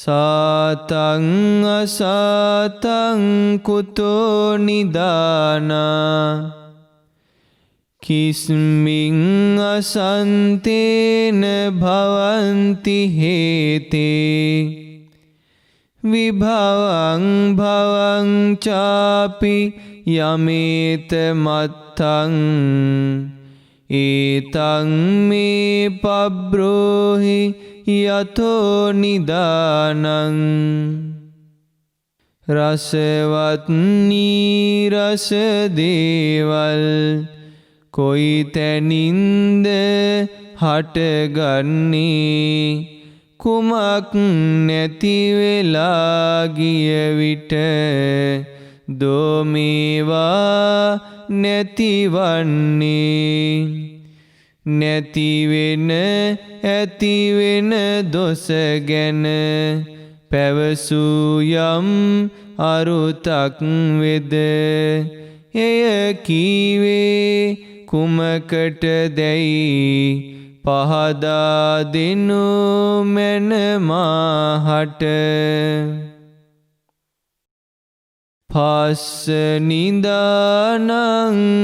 සාතං අසාතං කුතෝ නිදානා කිස්මින් අසන්තේන භවන්ති හේතේ විභවං භවං චාපි යමේත මත්තං ඒතං මේ පබ්‍රෝහි යතෝ නිදානං රසවත් නීරස දේවල් කොයි තැනින්ද හටගන්නේ කුමක් නැති වෙලා ගිය විට දෝමේවා නැතිවන්නේ නැති වෙන ඇති වෙන දොස ගැන පැවසූ යම් අරුතක් වෙද එය කීවේ කුමකට දැයි පහදා දෙනු මැන මාහට පස්ස නිදානං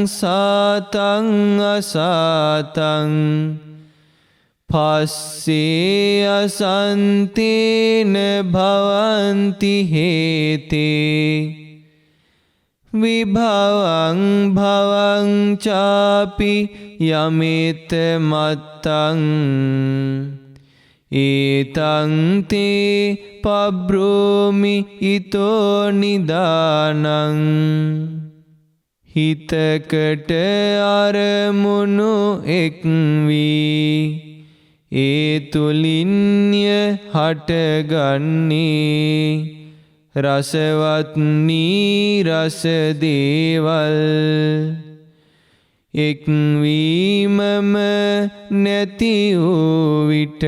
සාතං අසාතං පස්සේ අසන්තේන භවන්ති හේතේ විභවං භවං චාපි යමේත මත්තං ඒතං තේ පබ්‍රෝමි ඊතෝ නිදානං හිතකට අරමුණු එක් වී ඒ තුලින්ය හටගන්නේ රසවත් නීරස දේවල් එක්වීමම නැති වූ විට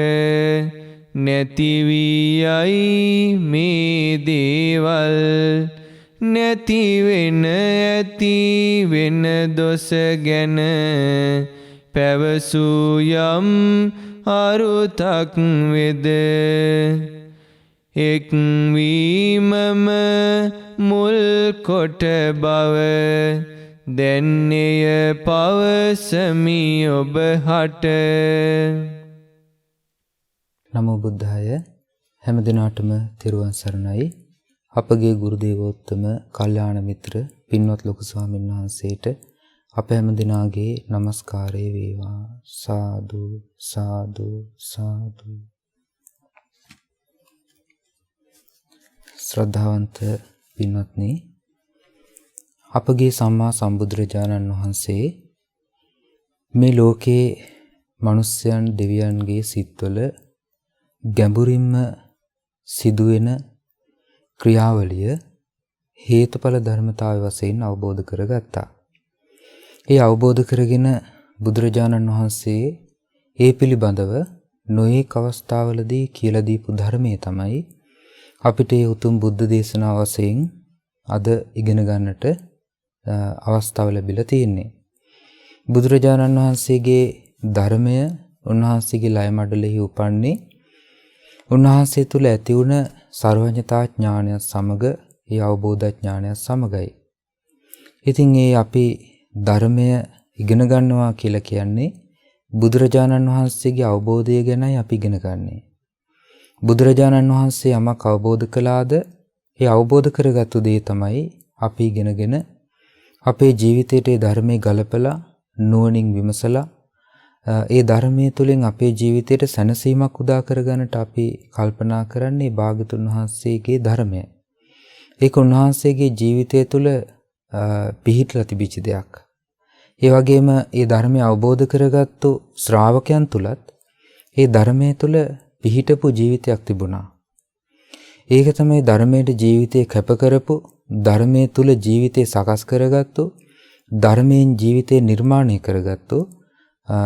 නැති වී යයි මේ දේවල් නැති වෙන ඇති වෙන දොස ගැන පැවසූ යම් අරුතක් වෙද එක්වීමම මුල් කොට බව දැන්නේය පවසමි ඔබ හට. නමෝ බුද්ධාය. හැම දිනාටම තෙරුවන් සරණයි. අපගේ ගුරු දේවෝත්තම කල්යාණ මිත්‍ර පින්වත් ලොකු ස්වාමීන් වහන්සේට අප හැම දිනාගේ নমස්කාරය වේවා. සාදු සාදු සාදු. ශ්‍රද්ධාවන්ත පින්වත්නි, අපගේ සම්මා සම්බුදුරජාණන් වහන්සේ මේ ලෝකේ මනුෂ්‍යයන් දෙවියන්ගේ සිත්වල ගැඹුරින්ම සිදුවෙන ක්‍රියාවලිය හේතුඵල ධර්මතාවය වශයෙන් අවබෝධ කරගත්තා. ඒ අවබෝධ කරගෙන බුදුරජාණන් වහන්සේ ඒ පිළිබඳව නොයෙක් අවස්ථාවලදී කියලා දීපු ධර්මයේ තමයි අපිට ඒ උතුම් බුද්ධ දේශනාව වශයෙන් අද ඉගෙන ගන්නට අවස්ථාව ලැබිලා තියෙන්නේ. බුදුරජාණන් වහන්සේගේ ධර්මය උන්වහන්සේගේ ලය මඩලෙහි උපන්නේ උන්වහන්සේ තුල ඇති වුණ සර්වඥතා ඥානය සමග ඒ අවබෝධ ඥානය සමගයි. ඉතින් ඒ අපි ධර්මය ඉගෙන ගන්නවා කියලා කියන්නේ බුදුරජාණන් වහන්සේගේ අවබෝධය ගැනයි අපි ඉගෙන ගන්නෙ. බුදුරජාණන් වහන්සේ යමක් අවබෝධ කළාද ඒ අවබෝධ කරගත්තු දේ තමයි අපි ඉගෙනගෙන අපේ ජීවිතයට ඒ ධර්මයේ ගලපලා නුවණින් විමසලා ඒ ධර්මයේ තුලින් අපේ ජීවිතයට සැනසීමක් උදා කරගන්නට අපි කල්පනා කරන්නේ භාගතුන් වහන්සේගේ ධර්මය. ඒක උන්වහන්සේගේ ජීවිතය තුළ පිහිටලා තිබිච්ච දෙයක්. ඒ වගේම ඒ ධර්මය අවබෝධ කරගත්තු ශ්‍රාවකයන් තුලත් ඒ ධර්මයේ තුල පිහිටපු ජීවිතයක් තිබුණා. ඒක තමයි ධර්මයේ ජීවිතේ කැප කරපු, ධර්මයේ තුල ජීවිතේ සකස් කරගත්තු, ධර්මයෙන් ජීවිතේ නිර්මාණය කරගත්තු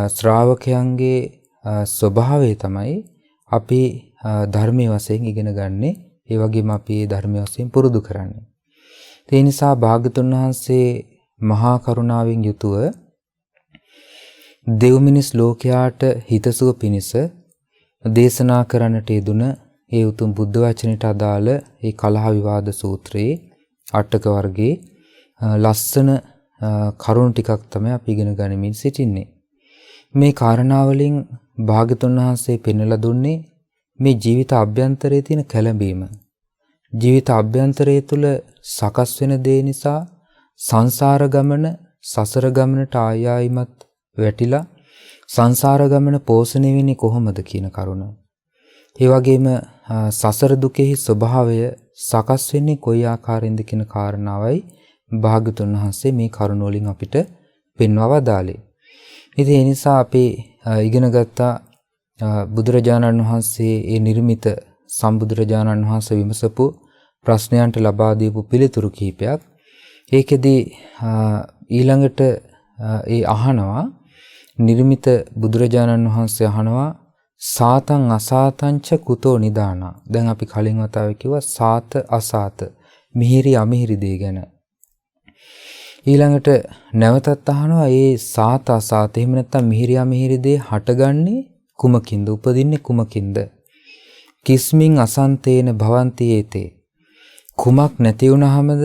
ශ්‍රාවකයන්ගේ ස්වභාවය තමයි අපි ධර්මයේ වශයෙන් ඉගෙන ගන්නෙ. ඒ වගේම අපි මේ ධර්මයේ වශයෙන් පුරුදු කරන්නේ. ඒ නිසා භාගතුන් වහන්සේ මහා කරුණාවෙන් යුතුව දෙව් මිනිස් ලෝකයාට හිතසුව පිණිස දේශනා කරන්නට යෙදුන ඒ උතුම් බුද්ධ වචනයට අදාළ ඒ කලහ විවාද සූත්‍රයේ අටක වර්ගයේ ලස්සන කරුණු ටිකක් තමයි අපි ඉගෙන ගනිමින් සිටින්නේ. මේ කාරණාවලින් භාග්‍යතුන් වහන්සේ පෙන්වලා දුන්නේ මේ ජීවිත අභ්‍යන්තරයේ තියෙන කැළඹීම. ජීවිත අභ්‍යන්තරය තුළ සකස් වෙන දේ නිසා සංසාර ගමන සසර ගමනට ආයායිමත් වැටිලා සංසාර ගමන පෝෂණය වෙන්නේ කොහොමද කියන කරුණ. ඒ වගේම සසර දුකෙහි ස්වභාවය සකස් වෙන්නේ කොයි ආකාරයෙන්ද කියන කාරණාවයි භාග්‍යතුන් වහන්සේ මේ කරුණ වලින් අපිට පෙන්වා වදාළේ. ඉතින් ඒ නිසා අපි ඉගෙන ගත්තා බුදුරජාණන් වහන්සේ ඒ නිර්මිත සම්බුදුරජාණන් වහන්සේ විමසපු ප්‍රශ්නයන්ට ලබා දීපු පිළිතුරු කිහිපයක්. ඒකෙදී ඊළඟට ඒ අහනවා නිර්මිත බුදුරජාණන් වහන්සේ අහනවා සාතං අසාතංච කුතෝ නිදානා. දැන් අපි කලින් වතාවේ කිව්වා සාත අසාත මිහිරි අමිහිරි දේ ගැන. ඊළඟට නැවතත් අහනවා ඒ සාත අසාත එහෙම නැත්නම් මිහිරි අමිහිරි දේ හටගන්නේ කුමකින්ද? උපදින්නේ කුමකින්ද? කිස්මින් අසන්තේන භවಂತಿ ඒතේ. කුමක් නැති වුනහමද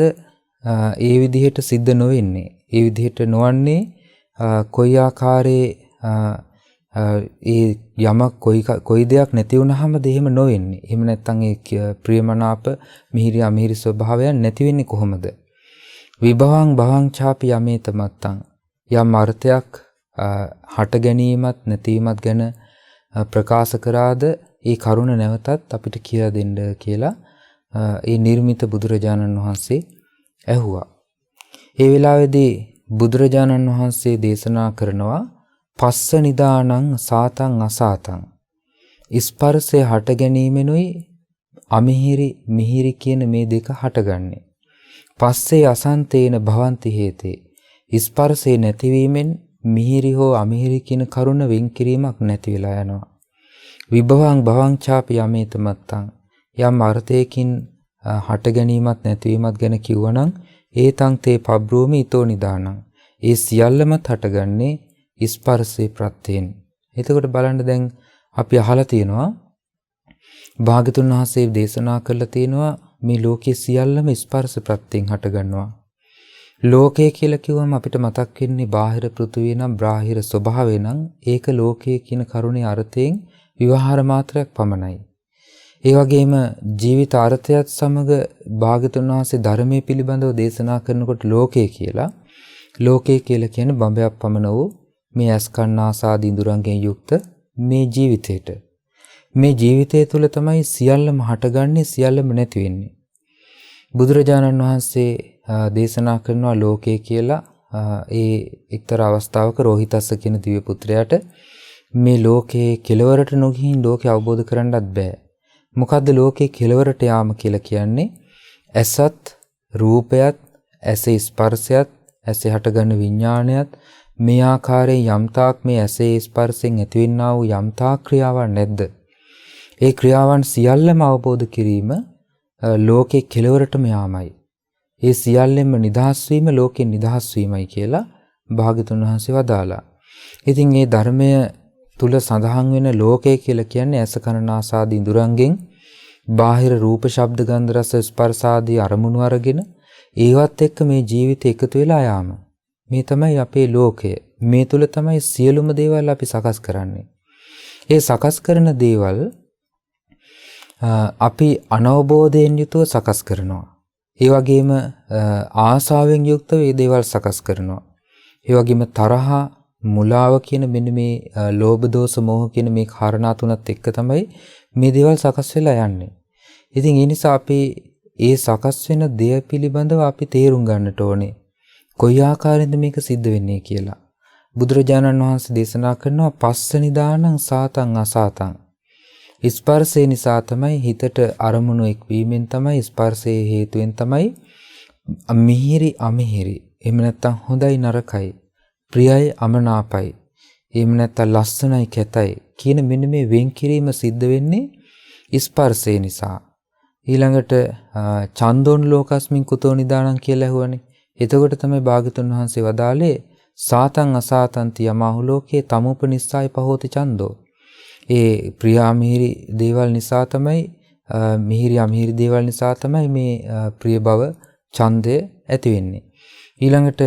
ඒ විදිහට සිද්ධ නොවෙන්නේ? ඒ විදිහට නොවන්නේ කොයි ආකාරයේ ඒ යමක් කොයි දෙයක් නැති වුනහමද එහෙම නොවෙන්නේ? එහෙම නැත්නම් ඒ ප්‍රියමනාප මිහිරි අමිහිරි ස්වභාවයන් නැති වෙන්නේ කොහොමද? විභවං භවං චාපි යමේත මත්තං. යම් අර්ථයක් හට ගැනීමත් නැතිවීමත් ගැන ප්‍රකාශ කරාද ඒ කරුණ නැවතත් අපිට කියලා දෙන්න කියලා ඒ නිර්මිත බුදුරජාණන් වහන්සේ ඇහුවා. ඒ වෙලාවේදී බුදුරජාණන් වහන්සේ දේශනා කරනවා පස්ස නිදානං සාතං අසාතං. ස්පර්ශය හට ගැනීමෙනුයි අමිහිරි මිහිරි කියන මේ දෙක හටගන්නේ. පස්සේ අසන්තේන භවಂತಿ හේතේ. ස්පර්ශය නැතිවීමෙන් මිහිරි හෝ අමිහිරි කියන කරුණ වෙන් කිරීමක් නැති වෙලා යනවා. විභවං භවං චාපි යමේත මත්තං. යම් අර්ථයකින් හට ගැනීමත් නැතිවීමත් ගැන කිව්වනම් ඒතං තේ පබ්‍රෝමි ඊතෝ නිදානං. ඒ සියල්ලම හටගන්නේ ස්පර්ශේ ප්‍රත්‍යයෙන්. එතකොට බලන්න දැන් අපි අහලා තියෙනවා භාග්‍යතුන් වහන්සේ දේශනා කළා තියෙනවා මේ ලෝකයේ සියල්ලම ස්පර්ශ ප්‍රත්‍යයෙන් හටගන්නවා. ලෝකය කියලා කිව්වම අපිට මතක් වෙන්නේ බාහිර පෘථුවිය නම් බාහිර ස්වභාවය නම් ඒක ලෝකය කියන කරුණේ අර්ථයෙන් විවහාර මාත්‍රයක් පමණයි. ඒ වගේම ජීවිත අර්ථයත් සමග භාග්‍යතුන් වහන්සේ ධර්මයේ පිළිබඳව දේශනා කරනකොට ලෝකය කියලා කියන්නේ බඹයක් පමණ වූ මේ අස්කන්නාසාදී ඉඳුරන්ගෙන් යුක්ත මේ ජීවිතේට. මේ ජීවිතය තුළ තමයි සියල්ලම හටගන්නේ සියල්ලම නැති වෙන්නේ. බුදුරජාණන් වහන්සේ දේශනා කරනවා ලෝකය කියලා ඒ එක්තරා අවස්ථාවක රෝහිතස්ස කියන දිව්‍ය පුත්‍රයාට මේ ලෝකයේ කෙලවරට නොගිහින් ලෝකය අවබෝධ කරන්නත් බෑ. මොකද්ද ලෝකයේ කෙලවරට යාම කියලා කියන්නේ? ඇසත් රූපයත් ඇසේ ස්පර්ශයත් ඇසේ හටගන්න විඥානයත් මේ ආකාරයෙන් යම්තාක් මේ ඇසේ ස්පර්ශයෙන් ඇතිවෙනා වූ යම්තාක් ක්‍රියාවන් නැද්ද? ඒ ක්‍රියාවන් සියල්ලම අවබෝධ කිරීම ලෝකේ කෙලවරටම යාමයි. ඒ සියල්ලෙන්ම නිදහස් වීම ලෝකෙන් නිදහස් වීමයි කියලා භාග්‍යතුන් වහන්සේ වදාලා. ඉතින් මේ ධර්මය තුල සඳහන් වෙන ලෝකය කියලා කියන්නේ ඇස කන නාසාදී ඉඳුරන්ගෙන් බාහිර රූප ශබ්ද ගන්ධ රස ස්පර්ශ ආදී අරමුණු අරගෙන ඒවත් එක්ක මේ ජීවිතය එකතු වෙලා යාම. මේ තමයි අපේ ලෝකය. මේ තුල තමයි සියලුම දේවල් අපි සකස් කරන්නේ. ඒ සකස් කරන දේවල් අපි අනවබෝධයෙන් යුතුව සකස් කරනවා. ඒ වගේම ආසාවෙන් යුක්තව මේ දේවල් සකස් කරනවා. ඒ වගේම තරහා මුලාව කියන මෙන්න මේ ලෝභ දෝෂ මෝහ කියන මේ කාරණා තුනත් එක්ක තමයි මේ දේවල් සකස් වෙලා යන්නේ. ඉතින් ඒ නිසා අපි ඒ සකස් වෙන දේ පිළිබඳව අපි තේරුම් ගන්නට ඕනේ. කොයි ආකාරයෙන්ද මේක සිද්ධ වෙන්නේ කියලා. බුදුරජාණන් වහන්සේ දේශනා කරනවා පස්ස නිදානං සාතං අසාතං. ස්පර්ශය නිසා තමයි හිතට අරමුණු එක්වීමෙන් තමයි ස්පර්ශයේ හේතුවෙන් තමයි මිහිරි අමිහිරි එහෙම නැත්නම් හොඳයි නරකයි ප්‍රියයි අමනාපයි එහෙම නැත්නම් ලස්සනයි කැතයි කියන මෙන්න මේ වෙන් කිරීම සිද්ධ වෙන්නේ ස්පර්ශය නිසා. ඊළඟට චන්දෝන් ලෝකස්මින් කුතෝ නිදානං කියලා ඇහුවනේ. එතකොට තමයි භාග්‍යතුන් වහන්සේ වදාළේ සාතං අසාතන්ති යමාහු ලෝකේ තමුපනිස්සාය පහෝති චන්දෝ. ඒ ප්‍රියාමිහිරි දේවල් නිසා තමයි මිහිරි අමිහිරි දේවල් නිසා තමයි මේ ප්‍රිය භව ඡන්දය ඇති වෙන්නේ. ඊළඟට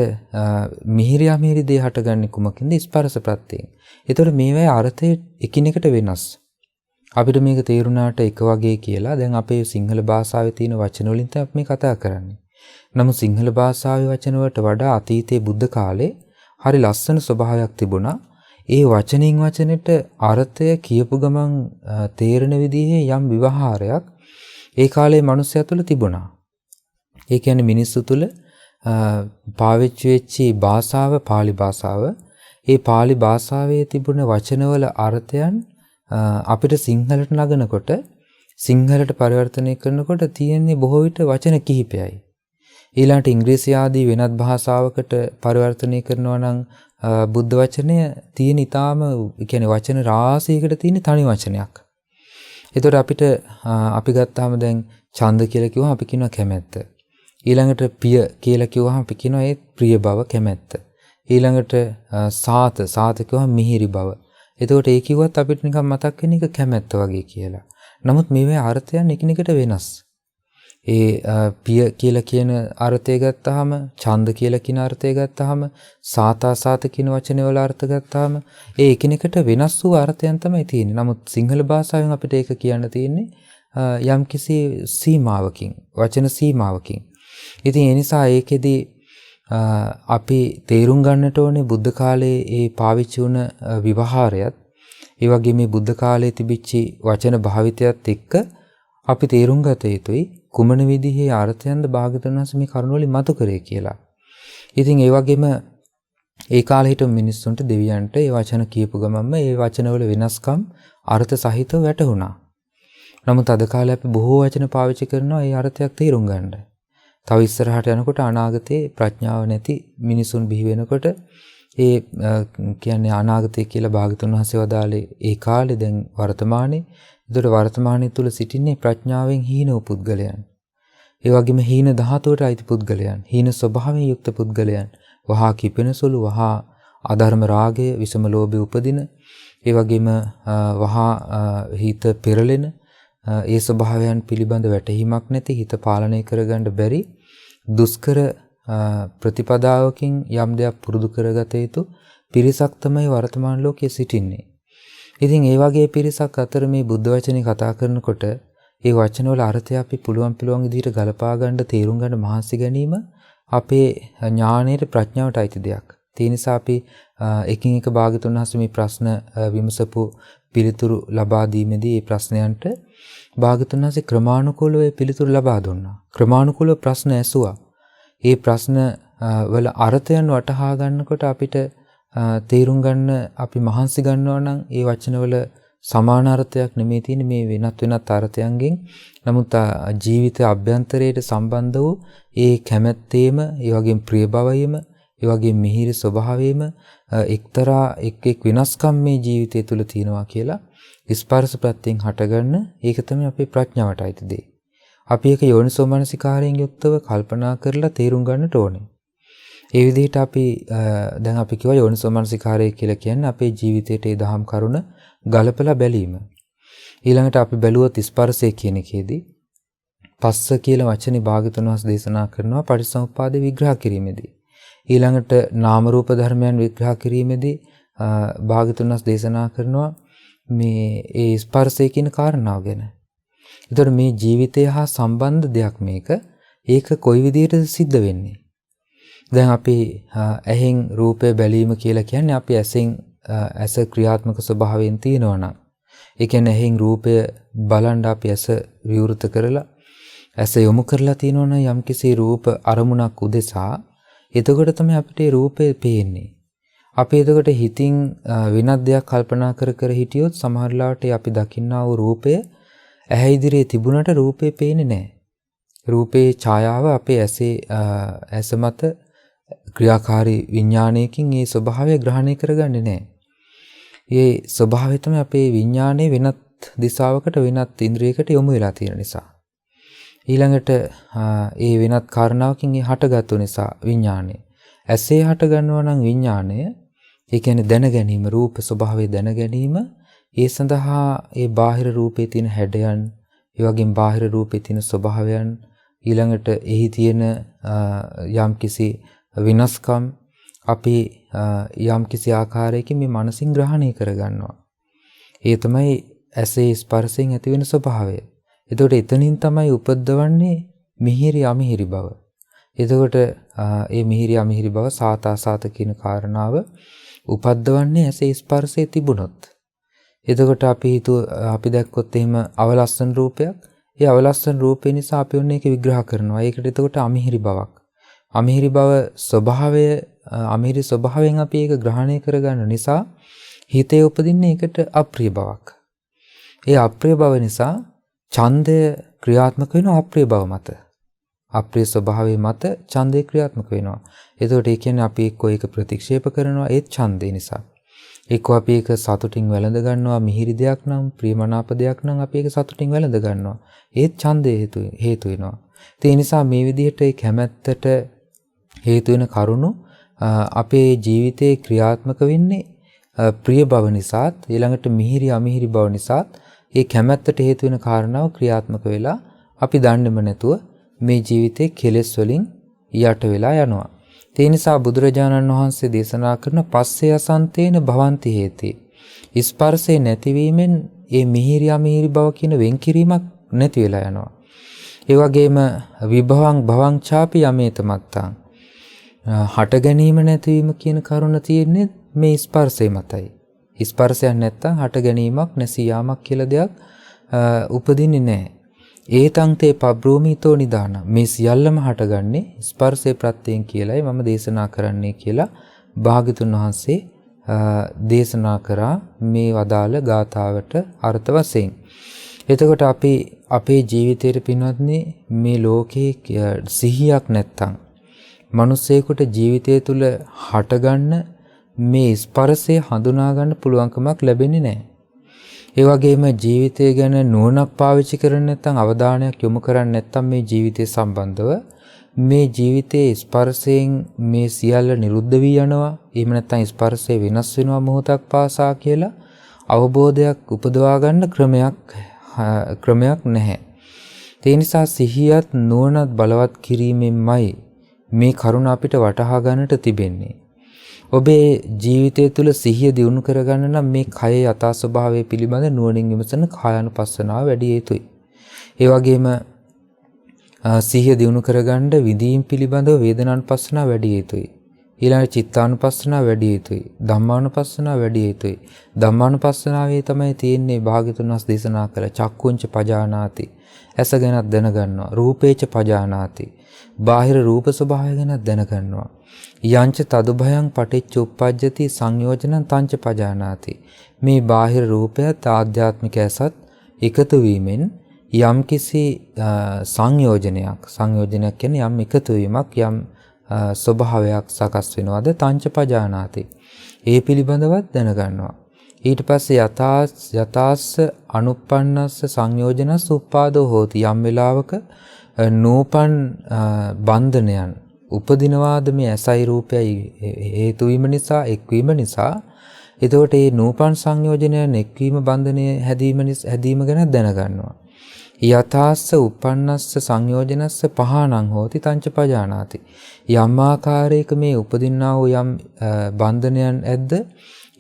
මිහිරි අමිහිරි දේ හටගන්නේ කුමකින්ද? ස්පර්ශ ප්‍රත්‍යයෙන්. ඒතකොට මේවායේ අර්ථය එකිනෙකට වෙනස්. අපිට මේක තේරුණාට එක වගේ කියලා දැන් අපේ සිංහල භාෂාවේ තියෙන වචන වලින් තමයි අපි මේ කතා කරන්නේ. නමුත් සිංහල භාෂාවේ වචන වලට වඩා අතීතයේ බුද්ධ කාලේ හරි ලස්සන ස්වභාවයක් තිබුණා. ඒ වචනින් වචනෙට අර්ථය කියපු ගමන් තේරෙන විදිහේ යම් විවහාරයක් ඒ කාලේ මිනිස්සු තුළ තිබුණා. ඒ කියන්නේ මිනිස්සු තුළ පාවිච්චි වෙච්ච භාෂාව පාලි භාෂාව. ඒ පාලි භාෂාවේ තිබුණ වචනවල අර්ථයන් අපිට සිංහලට නගනකොට සිංහලට පරිවර්තනය කරනකොට තියෙන්නේ බොහෝ විට වචන කිහිපයයි. ඊළඟට ඉංග්‍රීසි ආදී වෙනත් භාෂාවකට පරිවර්තනය කරනවා නම් බුද්ධ වචනය තියෙන ඊටාම කියන්නේ වචන රාශියකට තියෙන තනි වචනයක්. ඒතකොට අපිට අපි ගත්තාම දැන් ඡන්ද කියලා කිව්වම අපි කියනවා කැමැත්ත. ඊළඟට පිය කියලා කිව්වම අපි කියනවා ඒ ප්‍රිය බව කැමැත්ත. ඊළඟට සාත කිව්වම මිහිරි බව. එතකොට ඒ කිව්වත් අපිට නිකන් මතක් වෙන එක කැමැත්ත වගේ කියලා. නමුත් මේවේ අර්ථයන් එකිනෙකට වෙනස්. ඒ පිය කියලා කියන අර්ථය ගත්තාම, ඡන්ද කියලා කියන අර්ථය ගත්තාම, සාත කියන වචනේ වල අර්ථ ගත්තාම ඒ එකිනෙකට වෙනස් වූ අර්ථයන් තමයි තියෙන්නේ. නමුත් සිංහල භාෂාවෙන් අපිට ඒක කියන්න තියෙන්නේ යම්කිසි සීමාවකින්, වචන සීමාවකින්. ඉතින් ඒ නිසා ඒකෙදි අපි තේරුම් ගන්නට ඕනේ බුද්ධ කාලයේ ඒ පාවිච්චි වුණ විවහාරයත් ඒ වගේ මේ බුද්ධ කාලයේ තිබිච්ච වචන භාවිතයත් එක්ක අපි තේරුම් ගත යුතුයි කුමන විදිහේ අර්ථයන්ද භාගතුන් වහන්සේ මේ කරුණ වලින් මතු කරේ කියලා. ඉතින් ඒ වගේම ඒ කාලේ හිටපු මිනිස්සුන්ට දෙවියන්ට ඒ වචන කියපු ගමන්ම ඒ වචනවල වෙනස්කම් අර්ථ සහිතව වැටහුණා. නමුත් අද කාලේ අපි බොහෝ වචන පාවිච්චි කරනවා ඒ අර්ථයක් තේරුම් ගන්න. තව ඉස්සරහට යනකොට අනාගතේ ප්‍රඥාව නැති මිනිසුන් බිහි වෙනකොට ඒ කියන්නේ අනාගතය කියලා භාගතුන් වහන්සේ වදාළේ ඒ කාලේ දැන් වර්තමානයේ. ඒතර වර්තමානයේ තුල සිටින්නේ ප්‍රඥාවෙන් හීන වූ පුද්ගලයන්. ඒ වගේම හීන ධාතුවට අයිති පුද්ගලයන්, හීන ස්වභාවයෙන් යුක්ත පුද්ගලයන්, වහා කිපෙන සුළු, වහා අධර්ම රාගය, විසම ලෝභය උපදින, ඒ වගේම වහා හිත පෙරලෙන ඒ ස්වභාවයන් පිළිබඳ වැටහීමක් නැති, හිත පාලනය කරගන්න බැරි දුෂ්කර ප්‍රතිපදාවකින් යම් දෙයක් පුරුදු කරගත යුතු පිරිසක් තමයි වර්තමාන ලෝකයේ සිටින්නේ. ඉතින් ඒ වගේ පිරිසක් අතර මේ බුද්ධ වචනේ කතා කරනකොට ඒ වචනවල අර්ථය අපි පුළුවන් විදිහට ගලපා ගන්න, තේරුම් ගන්න මහන්සි ගැනීම අපේ ඥානයේ ප්‍රඥාවට අයිති දෙයක්. ඒ නිසා අපි එකින් එක භාගතුන් වහන්සේ මේ ප්‍රශ්න විමසපු පිළිතුරු ලබා දීමේදී මේ ප්‍රශ්නයන්ට භාගතුන් වහන්සේ ක්‍රමානුකූලව පිළිතුරු ලබා දුන්නා. ක්‍රමානුකූලව ප්‍රශ්න ඇසුවා. ඒ ප්‍රශ්න වල අර්ථයන් වටහා ගන්නකොට අපිට තේරුම් ගන්න අපි මහන්සි ගන්නවා නම් ඒ වචනවල සමාන අර්ථයක් නෙමෙයි තියෙන්නේ මේ වෙනත් අර්ථයන්ගෙන්. නමුත් ජීවිත අභ්‍යන්තරයට සම්බන්ධ වූ ඒ කැමැත්තේම, ඒ වගේම ප්‍රිය භවයේම, ඒ වගේම මිහිරි ස්වභාවයේම එක්තරා එක් වෙනස්කම් මේ ජීවිතය තුළ තියෙනවා කියලා ස්පර්ශ ප්‍රත්‍යයෙන් හටගන්න ඒක තමයි අපේ ප්‍රඥාවට අයිති දේ. අපි ඒක යෝනිසෝ මනසිකාරයෙන් යුක්තව කල්පනා කරලා තේරුම් ගන්නට ඕනේ. ඒ විදිහට අපි දැන් අපි කියවා යෝනිසෝ මනසිකාරය කියලා කියන්නේ අපේ ජීවිතයේ ඒ දහම් කරුණ ගලපලා බැලීම. ඊළඟට අපි බැලුවොත් ස්පර්ශය කියන එකේදී පස්ස කියලා වචනේ භාගතුන් වහන්සේ දේශනා කරනවා පටිච්චසමුප්පාද විග්‍රහ කිරීමේදී. ඊළඟට නාම රූප ධර්මයන් විග්‍රහ කිරීමේදී භාගතුන් වහන්සේ දේශනා කරනවා මේ ඒ ස්පර්ශය කියන කාරණාව ගැන. ඒතර මේ ජීවිතය හා සම්බන්ධ දෙයක් මේක. ඒක කොයි විදිහටද සිද්ධ වෙන්නේ? දැන් අපි ඇහෙන් රූපය බැලීම කියලා කියන්නේ අපි ඇස ක්‍රියාත්මක ස්වභාවයෙන් තියෙනවා නම් ඒ කියන්නේ ඇහෙන් රූපය බලන් අපි ඇස විවෘත කරලා ඇස යොමු කරලා තියෙනවා නම් යම්කිසි රූප අරමුණක් උදෙසා එතකොට තමයි අපිට ඒ රූපය පේන්නේ. අපි එතකොට හිතින් වෙනත් දෙයක් කල්පනා කර හිටියොත් සමහරවිට අපි දකින්නා වූ රූපය ඇහැ ඉදිරියේ තිබුණට රූපේ පේන්නේ නැහැ. රූපේ ඡායාව අපේ ඇස මත ක්‍රියාකාරී විඥානයකින් මේ ස්වභාවය ග්‍රහණය කරගන්නේ නැහැ. මේ ස්වභාවය තමයි අපේ විඥානයේ වෙනත් දිශාවකට වෙනත් ඉන්ද්‍රියකට යොමු වෙලා තියෙන නිසා. ඊළඟට ඒ වෙනත් කාරණාවකින් ඒ හටගත්තු නිසා විඥානය. ඇසේ හට ගන්නවා නම් විඥානය, ඒ කියන්නේ දැන ගැනීම, රූප ස්වභාවය දැන ගැනීම, ඒ සඳහා ඒ බාහිර රූපේ තියෙන හැඩයන්, ඒ ඒ වගේම බාහිර රූපේ තියෙන ස්වභාවයන්, ඊළඟට එහි තියෙන යම්කිසි විනාශකම් අපි යම්කිසි ආකාරයකින් මේ මනසින් ග්‍රහණය කරගන්නවා. ඒ තමයි ඇසේ ස්පර්ශයෙන් ඇති වෙන ස්වභාවය. එතකොට එතනින් තමයි උපද්දවන්නේ මිහිරි අමිහිරි බව. එතකොට මේ මිහිරි අමිහිරි බව සාත කියන කාරණාව උපද්දවන්නේ ඇසේ ස්පර්ශයේ තිබුණොත්. එතකොට අපි දැක්කොත් එහෙම අවලස්සන රූපයක්, ඒ අවලස්සන රූපේ නිසා අපි ඔන්න ඒක විග්‍රහ කරනවා. ඒකට එතකොට අමිහිරි බවක්. අමිහිරි බව ස්වභාවය, අමිහිරි ස්වභාවයෙන් අපි ඒක ග්‍රහණය කරගන්න නිසා හිතේ උපදින්නේ ඒකට අප්‍රිය බවක්. ඒ අප්‍රිය බව නිසා ඡන්දය ක්‍රියාත්මක වෙනවා අප්‍රිය බව මත. අප්‍රිය ස්වභාවයේ මත ඡන්දය ක්‍රියාත්මක වෙනවා. එතකොට ඒ කියන්නේ අපි එක්ක ඒක ප්‍රතික්ෂේප කරනවා ඒ ඡන්දේ නිසා. එක්ක අපි ඒක සතුටින් වැළඳ ගන්නවා, මිහිරි දෙයක් නම්, ප්‍රියමනාප දෙයක් නම් අපි ඒක සතුටින් වැළඳ ගන්නවා. ඒත් ඡන්දේ හේතු වෙනවා. ඒ නිසා මේ විදිහට ඒ කැමැත්තට හේතු වෙන කරුණු අපේ ජීවිතේ ක්‍රියාත්මක වෙන්නේ ප්‍රිය බව නිසාත්, ඊළඟට මිහිරි අමිහිරි බව නිසාත් ඒ කැමැත්තට හේතු වෙන කාරණාව ක්‍රියාත්මක වෙලා අපි දන්නේම නැතුව මේ ජීවිතේ කෙලෙස් වලින් යට වෙලා යනවා. ඒ නිසා බුදුරජාණන් වහන්සේ දේශනා කරන පස්සේ අසන්තේන භවಂತಿ හේති. ස්පර්ශේ නැතිවීමෙන් මේ මිහිරි අමිහිරි බව කියන වෙන්කිරීමක් නැති වෙලා යනවා. ඒ වගේම විභවං භවං ඡාපි යමේත මත්තං. හට ගැනීම නැතිවීම කියන කරුණ තියෙන්නේ මේ ස්පර්ශය මතයි. ස්පර්ශයක් නැත්තම් හට ගැනීමක් නැසී යාමක් කියලා දෙයක් උපදින්නේ නැහැ. ඒතං තේ පබ්‍රෝමිතෝ නිදාන. මේ සියල්ලම හටගන්නේ ස්පර්ශේ ප්‍රත්‍යයෙන් කියලායි මම දේශනා කරන්නේ කියලා භාග්‍යතුන් වහන්සේ දේශනා කරා මේ වදාළ ගාථාවට අර්ථ වශයෙන්. එතකොට අපි අපේ ජීවිතයේ පින්වත්නි මේ ලෝකේ සිහියක් නැත්තම් මිනිස්සෙකුට ජීවිතය තුළ හටගන්න මේ ස්පර්ශය හඳුනා ගන්න පුළුවන්කමක් ලැබෙන්නේ නැහැ. ඒ වගේම ජීවිතය ගැන නුවණක් පාවිච්චි කරන්නේ නැත්නම්, අවධානයක් යොමු කරන්නේ නැත්නම් මේ ජීවිතය සම්බන්ධව මේ ජීවිතයේ ස්පර්ශයෙන් මේ සියල්ල නිරුද්ධ වී යනවා. එහෙම නැත්නම් ස්පර්ශය වෙනස් වෙනවා මොහොතක් පාසා කියලා අවබෝධයක් උපදවා ගන්න ක්‍රමයක් නැහැ. ඒ නිසා සිහියත් නුවණත් බලවත් කිරීමෙන්මයි මේ කරුණ අපිට වටහා ගන්නට තිබෙන්නේ. ඔබේ ජීවිතය තුළ සිහිය දියුණු කරගන්න නම් මේ කය යථා ස්වභාවය පිළිබඳ නුවණින් විමසන කායानुපස්සනාව වැඩි යුතුයි. ඒ වගේම සිහිය දියුණු කරගන්න විදීම් පිළිබඳව වේදනානුපස්සනාව වැඩි යුතුයි. ඊළඟ චිත්තානුපස්සනාව වැඩි යුතුයි. ධම්මානුපස්සනාව වැඩි යුතුයි. ධම්මානුපස්සනාවේ තමයි තියෙන්නේ භාග්‍යතුන් වහන්සේ දේශනා කළ චක්කුංච පජානාති. ඇස ගැනත් දැනගන්නවා. රූපේච පජානාති. බාහිර රූප ස්වභාවය ගැනත් දැනගන්නවා. යංච තදුභයං පටිච්ච උප්පජ්ජති සංයෝජනං තංච පජානාති. මේ බාහිර රූපයත් ආධ්‍යාත්මික ඇසත් එකතු වීමෙන් යම්කිසි සංයෝජනයක් කියන්නේ යම් එකතු වීමක්, යම් ස්වභාවයක් සකස් වෙනවාද තංච පජානාති. ඒ පිළිබඳවත් දැනගන්නවා. ඊට පස්සේ යථාස්ස අනුප්පන්නස්ස සංයෝජනස්ස උප්පාදෝ හෝති. යම් වෙලාවක නූපන් බන්ධනයන් උපදිනවාද මේ ඇසයි රූපයයි හේතු වීම නිසා, එක්වීම නිසා. එතකොට මේ නූපන් සංයෝජනයන් එක්වීම, බන්ධනය හැදීම ගැන දැනගන්නවා. යථාස්ස උපන්නස්ස සංයෝජනස්ස පහානං හෝති තංච පජානාති. යම් ආකාරයක මේ උපදින්නා වූ යම් බන්ධනයන් ඇද්ද,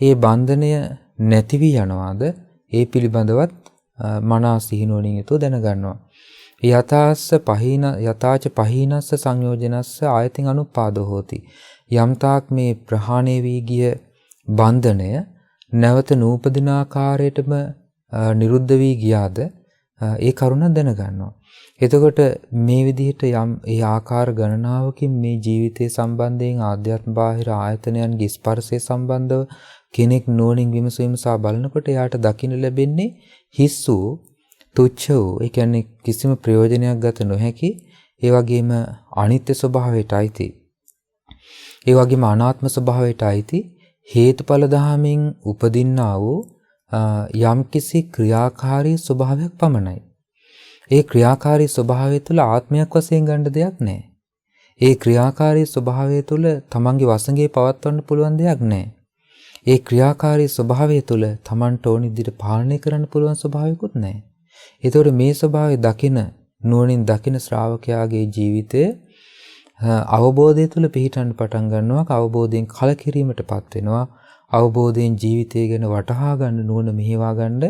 ඒ බන්ධනය නැති වී යනවාද, ඒ පිළිබඳවත් මනා සිහිනුවණින් යුතුව දැනගන්නවා. යථාච පහීනස්ස සංයෝජනස්ස ආයතින් අනුපාදෝ හෝති. යම්තාක් මේ ප්‍රහාණය වී ගිය බන්ධනය නැවත නූපදින ආකාරයටම නිරුද්ධ වී ගියාද ඒ කරුණ දැනගන්නවා. එතකොට මේ විදිහට ඒ ආකාර ගණනාවකින් මේ ජීවිතය සම්බන්ධයෙන් ආධ්‍යාත්ම බාහිර ආයතනයන්ගේ ස්පර්ශය සම්බන්ධව කෙනෙක් නුවණින් විමසා බලනකොට එයාට දකින්න ලැබෙන්නේ හිස් වූ, තුච්ඡ වූ, ඒ කියන්නේ කිසිම ප්‍රයෝජනයක් ගත නොහැකි, ඒ වගේම අනිත්‍ය ස්වභාවයට අයිති, ඒ වගේම අනාත්ම ස්වභාවයට අයිති හේතුඵල ධාමෙන් උපදින්නා වූ යම්කිසි ක්‍රියාකාරී ස්වභාවයක් පමණයි. ඒ ක්‍රියාකාරී ස්වභාවය තුළ ආත්මයක් වශයෙන් ගන්න දෙයක් නැහැ. ඒ ක්‍රියාකාරී ස්වභාවය තුළ තමන්ගේ වසඟේ පවත්වන්න පුළුවන් දෙයක් නැහැ. ඒ ක්‍රියාකාරී ස්වභාවය තුළ තමන්ට ඕන විදිහට පාලනය කරන්න පුළුවන් ස්වභාවයකුත් නැහැ. ඒතකොට මේ ස්වභාවය දකින නුවණින් දකින ශ්‍රාවකයාගේ ජීවිතය අවබෝධය තුළ පිහිටන්න පටන් ගන්නවා. අවබෝධයෙන් කලකිරීමටපත් වෙනවා. අවබෝධයෙන් ජීවිතය ගැන වටහා ගන්න නුවණ මෙහෙවා ගන්න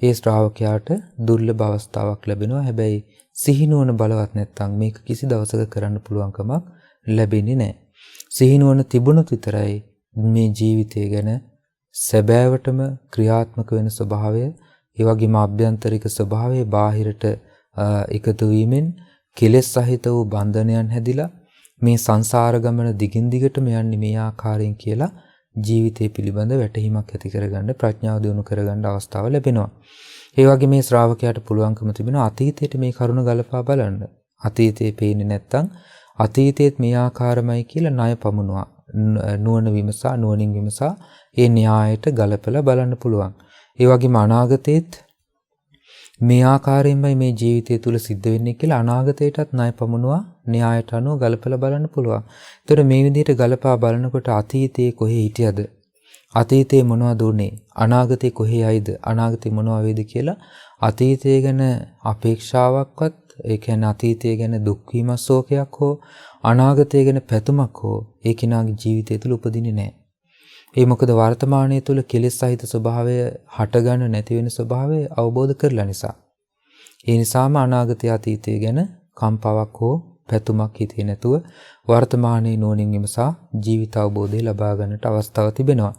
ඒ ශ්‍රාවකයාට දුර්ලභ අවස්ථාවක් ලැබෙනවා. හැබැයි සිහි නුවණ බලවත් නැත්නම් මේක කිසි දවසක කරන්න පුළුවන්කමක් ලැබෙන්නේ නැහැ. සිහි නුවණ තිබුණොත් විතරයි මේ ජීවිතය ගැන සැබෑවටම ක්‍රියාත්මක වෙන ස්වභාවය, ඒ වගේම ආභ්‍යන්තරික ස්වභාවය බාහිරට එකතු වීමෙන් කෙලෙස් සහිත වූ බන්ධනයන් හැදිලා මේ සංසාර ගමන දිගින් දිගටම යන්නේ මේ ආකාරයෙන් කියලා ජීවිතය පිළිබඳ වැටහීමක් ඇති කරගන්න, ප්‍රඥාව දියුණු කරගන්න අවස්ථාව ලැබෙනවා. ඒ වගේ මේ ශ්‍රාවකයාට පුළුවන්කම තිබෙනවා අතීතයට මේ කරුණ ගලපා බලන්න. අතීතයේ පේන්නේ නැත්තම් අතීතයේත් මේ ආකාරමයි කියලා ණය පමුණුවා. නුවණින් විමසා ඒ න්‍යායයට ගලපලා බලන්න පුළුවන්. ඒ වගේම අනාගතයේත් මේ ආකාරයෙන්මයි මේ ජීවිතය තුල සිද්ධ වෙන්නේ කියලා අනාගතයටත් ණය පමුණුවා න්‍යායට අනුව ගලපලා බලන්න පුළුවන්. ඒතර මේ විදිහට ගලපා බලනකොට අතීතයේ කොහේ හිටියද? අතීතයේ මොනවද උනේ? අනාගතේ කොහේ යයිද? අනාගතේ මොනවා වේද කියලා අතීතය ගැන අපේක්ෂාවක්වත්, ඒ කියන්නේ අතීතය ගැන දුක් වීමක්, ශෝකයක් හෝ අනාගතය ගැන පැතුමක් හෝ ඒ කෙනාගේ ජීවිතය තුළ උපදින්නේ නැහැ. ඒ මොකද වර්තමානයේ තුල කෙලෙස් සහිත ස්වභාවය හටගන්න නැති වෙන ස්වභාවය අවබෝධ කරලා නිසා. ඒ නිසාම අනාගතය අතීතය ගැන කම්පාවක් හෝ පැතුමක් හිතේ නැතුව වර්තමානයේ නුවණින් විමසා ජීවිත අවබෝධය ලබා ගන්නට අවස්ථාව තිබෙනවා.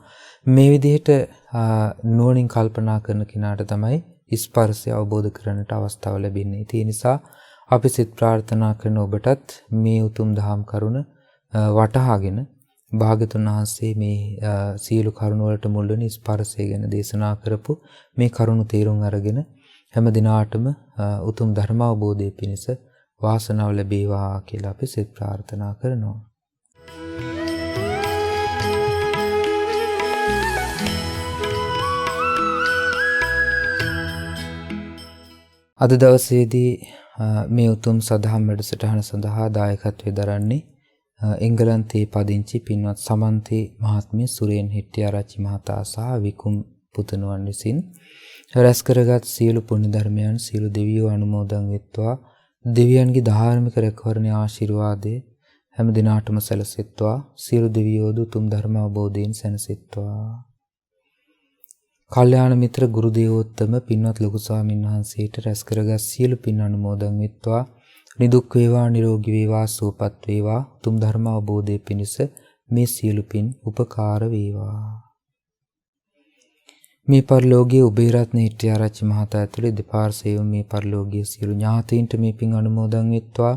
මේ විදිහට නුවණින් කල්පනා කරන කෙනාට තමයි ස්පර්ශය අවබෝධ කරගන්නට අවස්ථාව ලැබෙන්නේ. ඒ නිසා අපි සිත ප්‍රාර්ථනා කරන ඔබටත් මේ උතුම් දහම් කරුණ වටහාගෙන භාග්‍යතුන් වහන්සේ මේ සියලු කරුණ වලට මුල් වෙන ස්පර්ශය ගැන දේශනා කරපු මේ කරුණ තේරුම් අරගෙන හැම දිනාටම උතුම් ධර්ම අවබෝධය පිණිස වාසනාව ලැබේවා කියලා අපි සිත ප්‍රාර්ථනා කරනවා. අද දවසේදී මේ උතුම් සදහම් වැඩසටහන සඳහා දායකත්වයෙන් දරන්නේ එංගලන්තයේ පදිංචි පින්වත් සමන්ති මහත්මිය, සුරේන් හෙට්ටිආරච්චි මහතා සහ විකුම් පුතණුවන් විසින් රැස් කරගත් සියලු පුණ්‍ය ධර්මයන් සියලු දෙවියෝ අනුමෝදන් වෙත්වා. දෙවියන්ගේ ධාර්මික රැකවරණයේ ආශිර්වාදයේ හැම දිනාටම සැලසෙත්වා. සියලු දෙවියෝ උතුම් ධර්ම අවබෝධයෙන් සැනසෙත්වා. කල්යාණ මිත්‍ර ගුරු දේවෝත්තම පින්වත් ලොකු ස්වාමීන් වහන්සේට රැස් කරගත් සියලු පින් අනුමෝදන් වෙත්වා. නිදුක් වේවා, නිරෝගී වේවා, සුවපත් වේවා. උතුම් ධර්ම අවබෝධයේ පිණිස මේ සියලු පින් උපකාර වේවා. මේ පරිලෝකීය උබේරත්න හෙට්ටිආරච්චි මහතා ඇතුළේ දෙපාර්ශ්වයේම මේ පරිලෝකීය සියලු ඥාතීන්ට මේ පින් අනුමෝදන් වෙත්වා.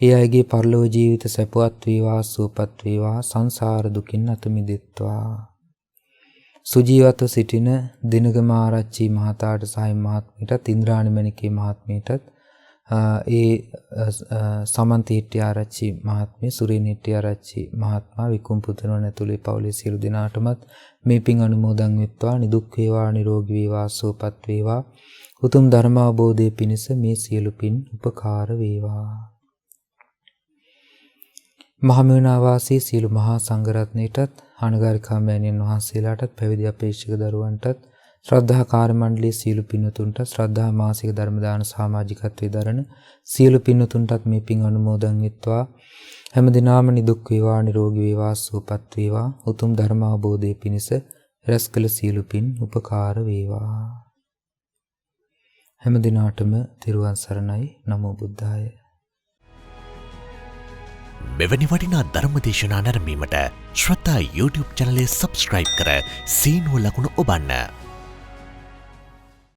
ඒ අයගේ පරිලෝක ජීවිත සැපවත් වේවා, සුවපත් වේවා. සංසාර දුකින් අත මිදෙත්වා. සුජීවත්ව සිටින දිනගම ආරච්චි මහතාට සහ මහත්මියටත්, ඉන්ද්‍රාණි මණිකේ මහත්මියටත්, ඒ සමන්ති හෙට්ටිආරච්චි මහත්මිය, සුරේන් හෙට්ටිආරච්චි මහත්මයා, විකුම් පුතණුවන් ඇතුළේ පවුලේ සියලු දෙනාටමත් මේ පින් අනුමෝදන් වෙත්වා. නිදුක් වේවා, නිරෝගී වේවා, සුවපත් වේවා. උතුම් ධර්ම අවබෝධයේ පිණිස මේ සියලු පින් උපකාර වේවා. මහමෙවුනා වාසී සියලු මහා සංඝරත්නයටත්, අනුගාරිකා මෑණියන් වහන්සේලාටත්, පැවිදි අපේක්ෂක දරුවන්ටත්, ශ්‍රද්ධා කාර්ය මණ්ඩලයේ සියලු පින්වතුන්ට, ශ්‍රද්ධා මාසික ධර්ම දාන සමාජිකත්වයේ දරන සියලු පින්වතුන්ටත් මේ පින් අනුමෝදන් වෙත්වා. හැම දිනම නිදුක් වේවා, නිරෝගී වේවා, සුවපත් වේවා. උතුම් ධර්ම අවබෝධයේ පිණිස රැස් කළ සියලු පින් උපකාර වේවා. හැම දිනාටම තෙරුවන් සරණයි. නමෝ බුද්ධාය. මෙවැනි වටිනා ධර්මදේශනා නැරඹීමට ශ්‍රද්ධා YouTube චැනලය සබ්ස්ක්‍රයිබ් කර සීනුව ලකුණ ඔබන්න.